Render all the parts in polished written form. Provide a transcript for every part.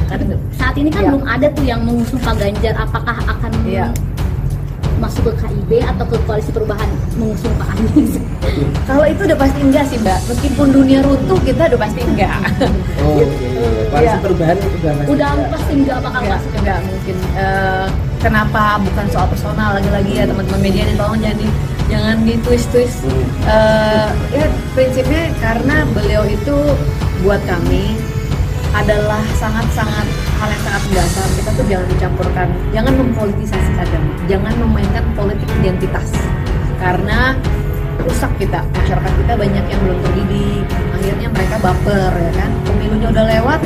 Kan saat ini kan belum ada tuh yang mengusung Pak Ganjar. Apakah akan masuk ke KIB atau ke Koalisi Perubahan mengusung Pak Anies? Kalau itu udah pasti enggak sih Mbak, meskipun dunia runtuh kita udah pasti enggak. Koalisi Perubahan udah pasti enggak bakal masuk. Enggak mungkin. Kenapa? Bukan soal personal lagi-lagi ya teman-teman media nih, tolong jangan ditwist-twist. Ya prinsipnya karena beliau itu buat kami adalah sangat-sangat hal yang sangat mendasar. Kita tuh jangan dicampurkan, jangan mempolitisasi agama, jangan memainkan politik identitas, karena rusak kita, masyarakat kita banyak yang belum terdidik, akhirnya mereka baper ya kan, pemilunya udah lewat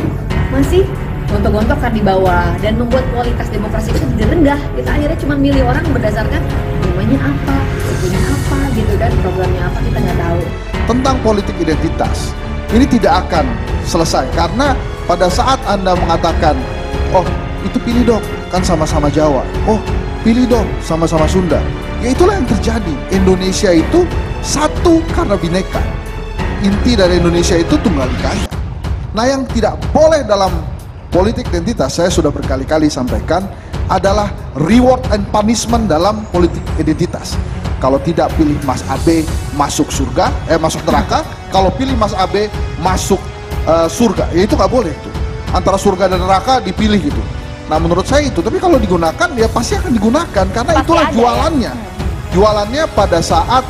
masih gontok-gontokan di bawah dan membuat kualitas demokrasi itu jadi rendah. Kita akhirnya cuma milih orang berdasarkan namanya apa, sukunya apa gitu kan, programnya apa kita nggak tahu. Tentang politik identitas ini tidak akan selesai karena pada saat Anda mengatakan, oh itu pilih dong, kan sama-sama Jawa, oh pilih dong, sama-sama Sunda, ya itulah yang terjadi. Indonesia itu satu karena bineka. Inti dari Indonesia itu tunggal ikanya. Nah yang tidak boleh dalam politik identitas, saya sudah berkali-kali sampaikan, adalah reward and punishment dalam politik identitas. Kalau tidak pilih Mas AB masuk surga, masuk neraka. Kalau pilih Mas AB masuk surga, ya itu nggak boleh tuh. Antara surga dan neraka dipilih gitu. Nah menurut saya itu, tapi kalau digunakan ya pasti akan digunakan karena pasti itulah jualannya. Jualannya pada saat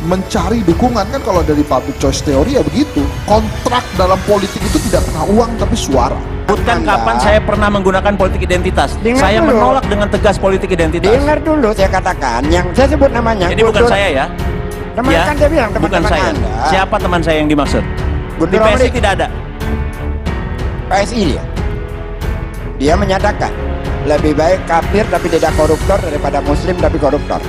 mencari dukungan kan, kalau dari public choice theory ya begitu. Kontrak dalam politik itu tidak pernah uang tapi suara. Bukan kapan saya pernah menggunakan politik identitas. Saya menolak dengan tegas politik identitas. Dengar dulu saya katakan, yang saya sebut namanya. Jadi bukan saya ya. Teman kan saya bilang teman-teman bukan saya. Anda. Siapa teman saya yang dimaksud? Di Guntur PSI tidak ada. PSI dia menyatakan lebih baik kafir tapi tidak koruptor daripada muslim tapi koruptor.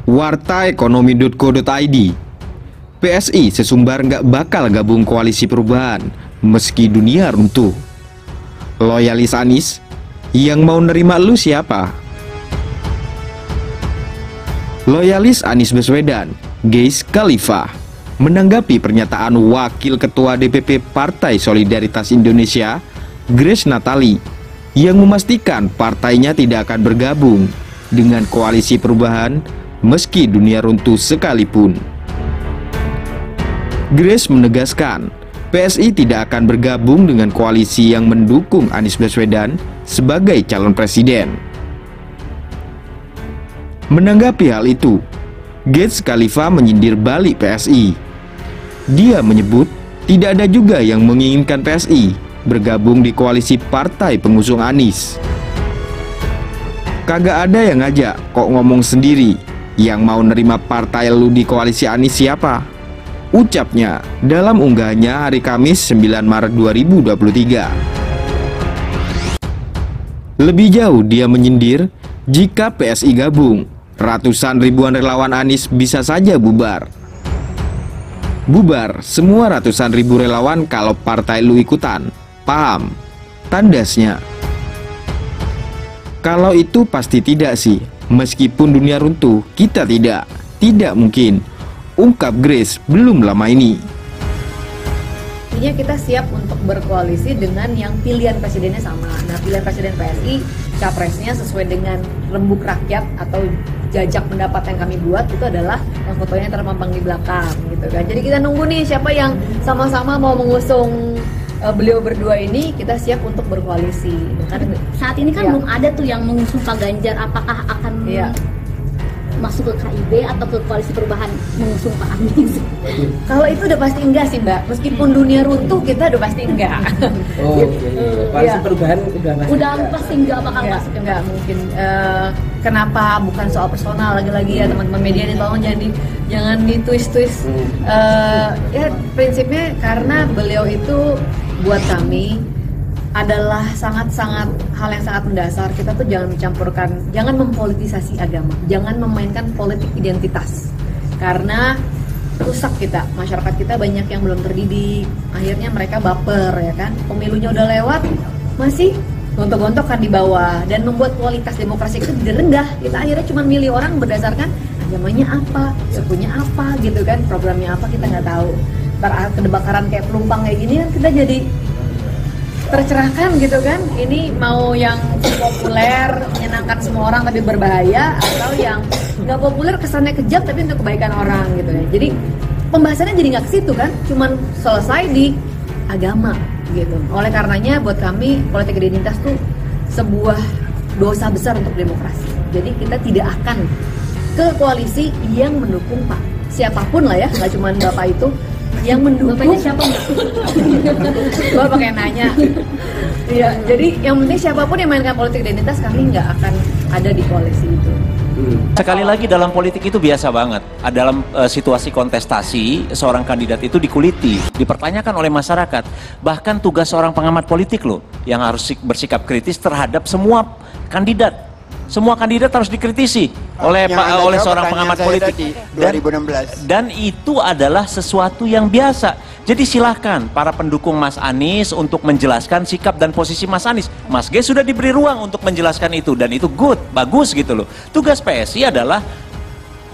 Wartaekonomi.co.id. PSI sesumbar nggak bakal gabung koalisi perubahan meski dunia runtuh. Loyalis Anies, yang mau nerima lu siapa? Loyalis Anies Baswedan, Geis Khalifa, menanggapi pernyataan Wakil Ketua DPP Partai Solidaritas Indonesia, Grace Natali, yang memastikan partainya tidak akan bergabung dengan koalisi perubahan meski dunia runtuh sekalipun. Grace menegaskan, PSI tidak akan bergabung dengan koalisi yang mendukung Anies Baswedan sebagai calon presiden. Menanggapi hal itu, Geis Khalifa menyindir balik PSI. Dia menyebut tidak ada juga yang menginginkan PSI bergabung di koalisi partai pengusung Anies. Kagak ada yang ngajak, kok ngomong sendiri. Yang mau nerima partai lu di koalisi Anies siapa? Ucapnya dalam unggahannya hari Kamis 9 Maret 2023. Lebih jauh dia menyindir, jika PSI gabung, ratusan ribuan relawan Anies bisa saja bubar. Bubar semua ratusan ribu relawan kalau partai lu ikutan. Paham? Tandasnya. Kalau itu pasti tidak sih. Meskipun dunia runtuh, kita tidak mungkin, ungkap Grace belum lama ini. Intinya kita siap untuk berkoalisi dengan yang pilihan presidennya sama. Nah pilihan presiden PSI, capresnya sesuai dengan rembuk rakyat atau jajak pendapat yang kami buat itu adalah yang fotonya terpampang di belakang gitu kan. Jadi kita nunggu nih siapa yang sama-sama mau mengusung beliau berdua ini, kita siap untuk berkoalisi. Karena saat ini kan belum ada tuh yang mengusung Pak Ganjar. Apakah akan masuk ke KIB atau ke Koalisi Perubahan mengusung Pak Anies? Kalau itu udah pasti enggak sih Mbak, meskipun dunia runtuh kita udah pasti enggak. Koalisi Perubahan udah pasti enggak bakal masuk. Enggak mungkin. Kenapa? Bukan soal personal lagi-lagi ya teman-teman media nih, tolong jangan ditwist-twist. Ya prinsipnya karena beliau itu buat kami adalah sangat-sangat hal yang sangat mendasar. Kita tuh jangan mencampurkan, jangan mempolitisasi agama, jangan memainkan politik identitas, karena rusak kita, masyarakat kita banyak yang belum terdidik, akhirnya mereka baper ya kan, pemilunya udah lewat masih gontok-gontokan di bawah dan membuat kualitas demokrasi itu jadi rendah. Kita akhirnya cuma milih orang berdasarkan agamanya apa, sukunya apa gitu kan, programnya apa kita nggak tahu. Ntar kedebakaran kayak pelumpang kayak gini kan kita jadi tercerahkan gitu kan, ini mau yang populer menyenangkan semua orang tapi berbahaya, atau yang nggak populer kesannya kejam tapi untuk kebaikan orang gitu ya. Jadi pembahasannya jadi nggak ke situ kan, cuman selesai di agama gitu. Oleh karenanya buat kami politik identitas tuh sebuah dosa besar untuk demokrasi. Jadi kita tidak akan ke koalisi yang mendukung Pak siapapun lah ya, nggak cuma Bapak itu yang mendukung. Bapaknya siapa? Bapak kayak nanya. Iya, jadi yang penting siapapun yang mainkan politik identitas kami nggak akan ada di koalisi itu. Sekali lagi dalam politik itu biasa banget. Dalam situasi kontestasi, seorang kandidat itu dikuliti, dipertanyakan oleh masyarakat. Bahkan tugas seorang pengamat politik loh, yang harus bersikap kritis terhadap semua kandidat. Semua kandidat harus dikritisi oleh seorang pengamat politik. 2016. Dan itu adalah sesuatu yang biasa. Jadi silahkan para pendukung Mas Anies untuk menjelaskan sikap dan posisi Mas Anies. Mas G sudah diberi ruang untuk menjelaskan itu, dan itu good, bagus gitu loh. Tugas PSI adalah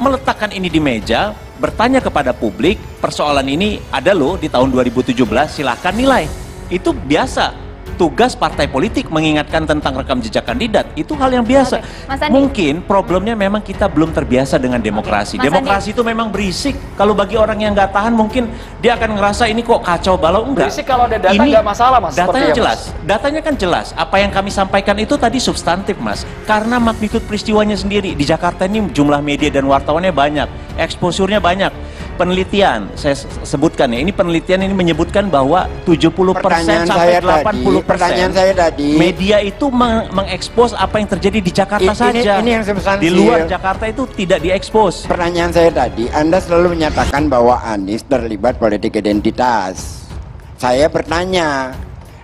meletakkan ini di meja, bertanya kepada publik, persoalan ini ada loh di tahun 2017, silahkan nilai. Itu biasa. Tugas partai politik mengingatkan tentang rekam jejak kandidat, itu hal yang biasa. Mungkin problemnya memang kita belum terbiasa dengan demokrasi. Demokrasi itu memang berisik. Kalau bagi orang yang nggak tahan, mungkin dia akan ngerasa ini kok kacau balau. Enggak. Berisik kalau ada data nggak masalah, Mas. Datanya jelas. Datanya kan jelas. Apa yang kami sampaikan itu tadi substantif, Mas. Karena magnitud peristiwanya sendiri. Di Jakarta ini jumlah media dan wartawannya banyak, exposure-nya banyak. Penelitian, saya sebutkan ya, ini penelitian ini menyebutkan bahwa 70% sampai 80% pertanyaan saya tadi, media itu mengekspos apa yang terjadi di Jakarta saja. Ini yang substansi. Di luar Jakarta itu tidak diekspos. Pertanyaan saya tadi, Anda selalu menyatakan bahwa Anies terlibat politik identitas. Saya bertanya,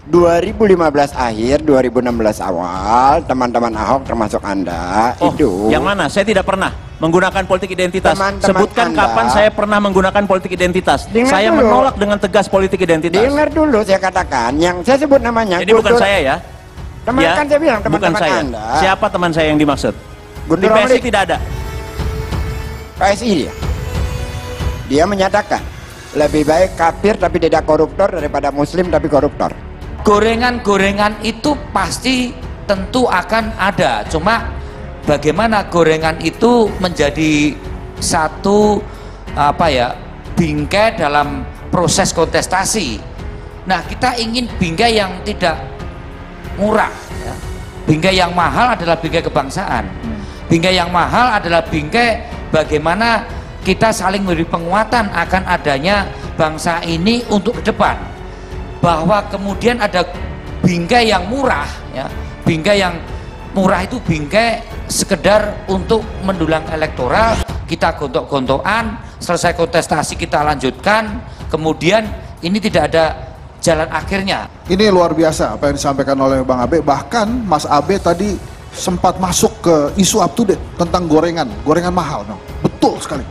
2015 akhir, 2016 awal, teman-teman Ahok termasuk Anda itu. Yang mana? Saya tidak pernah menggunakan politik identitas. Sebutkan Anda, kapan saya pernah menggunakan politik identitas. Saya menolak dengan tegas politik identitas. Dengar dulu saya katakan, yang saya sebut namanya. Jadi bukan saya ya? Teman ya, kan saya bilang teman-teman Anda. Siapa teman saya yang dimaksud? Guntur di PSI tidak ada. PSI dia menyatakan lebih baik kafir tapi tidak koruptor daripada muslim tapi koruptor. Gorengan-gorengan itu pasti tentu akan ada, cuma bagaimana gorengan itu menjadi satu bingkai dalam proses kontestasi. Nah, kita ingin bingkai yang tidak murah ya. Bingkai yang mahal adalah bingkai kebangsaan. Bingkai yang mahal adalah bingkai bagaimana kita saling memberi penguatan akan adanya bangsa ini untuk ke depan. Bahwa kemudian ada bingkai yang murah ya. Bingkai yang murah itu bingkai sekedar untuk mendulang elektoral, kita gontok-gontokan, selesai kontestasi kita lanjutkan, kemudian ini tidak ada jalan akhirnya. Ini luar biasa apa yang disampaikan oleh Bang Abe. Bahkan Mas Abe tadi sempat masuk ke isu up to date tentang gorengan mahal, no? Betul sekali.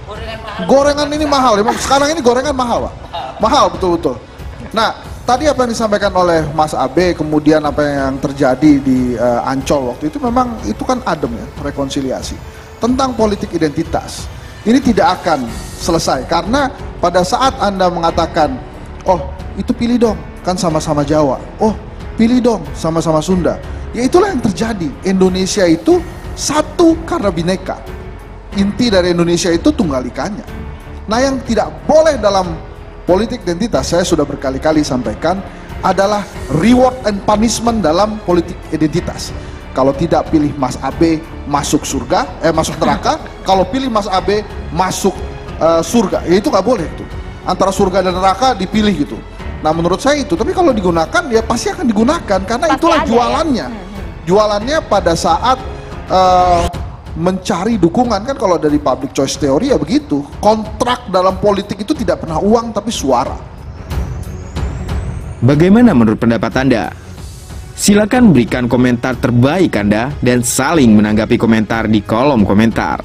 Gorengan ini mahal, sekarang ini gorengan mahal, Pak. Mahal betul-betul. Nah, tadi apa yang disampaikan oleh Mas Abe, kemudian apa yang terjadi di Ancol waktu itu, memang itu kan adem ya, rekonsiliasi. Tentang politik identitas, ini tidak akan selesai, karena pada saat Anda mengatakan, oh itu pilih dong, kan sama-sama Jawa, oh pilih dong, sama-sama Sunda, ya itulah yang terjadi. Indonesia itu satu karena bineka. Inti dari Indonesia itu tunggal ikannya. Nah, yang tidak boleh dalam politik identitas, saya sudah berkali-kali sampaikan, adalah reward and punishment dalam politik identitas. Kalau tidak pilih Mas Abe masuk surga, masuk neraka. Kalau pilih Mas Abe masuk surga, ya itu nggak boleh itu. Antara surga dan neraka dipilih gitu. Nah, menurut saya itu. Tapi kalau digunakan, ya pasti akan digunakan karena pasti itulah jualannya. Ya? Jualannya pada saat mencari dukungan, kan kalau dari public choice theory ya begitu. Kontrak dalam politik itu tidak pernah uang tapi suara. Bagaimana menurut pendapat Anda? Silakan berikan komentar terbaik Anda dan saling menanggapi komentar di kolom komentar.